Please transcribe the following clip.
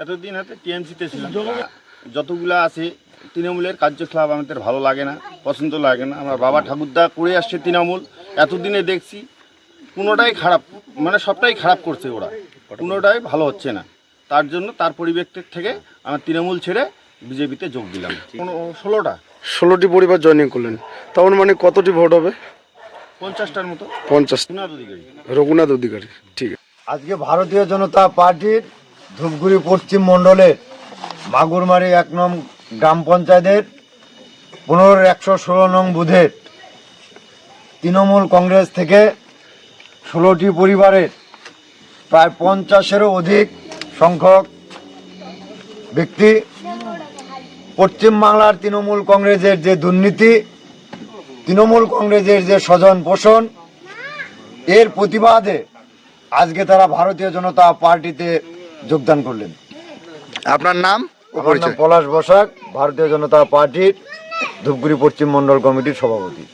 এতদিন হাতে টিএমসিতে ছিলাম, যতগুলা আছে তৃণমূলের কার্যকলাপ আমাদের ভালো লাগে না, পছন্দ লাগে না। আমার বাবা ঠাকুরদা করে আসছে তৃণমূল, এতদিনে দেখছি কোনোটাই খারাপ, মানে সবটাই খারাপ করছে ওরা, কোনোটাই ভালো হচ্ছে না। তার জন্য তার পরিবেশের থেকে আমার তৃণমূল ছেড়ে বিজেপিতে যোগ দিলাম। 16টি পরিবার জয়েনিং করলেন, তখন মানে কতটি ভোট হবে? 50টার মতো। 50। রঘুনাথ অধিকারী। রঘুনাথ অধিকারী, ঠিক আছে। আজকে ভারতীয় জনতা পার্টির ধূপগুড়ি পশ্চিম মণ্ডলের মাগুরমারি 1 নং গ্রাম পঞ্চায়েতের 15/116 নং বুথের তৃণমূল কংগ্রেস থেকে 16টি পরিবারের প্রায় 50-এরও অধিক সংখ্যক ব্যক্তি পশ্চিমবাংলার তৃণমূল কংগ্রেসের যে দুর্নীতি, তৃণমূল কংগ্রেসের যে স্বজন পোষণ, এর প্রতিবাদে আজকে তারা ভারতীয় জনতা পার্টিতে যোগদান করলেন। আপনার নাম? আমার নাম পলাশ বসাক, ভারতীয় জনতা পার্টির ধূপগুড়ি পশ্চিম মণ্ডল কমিটির সভাপতি।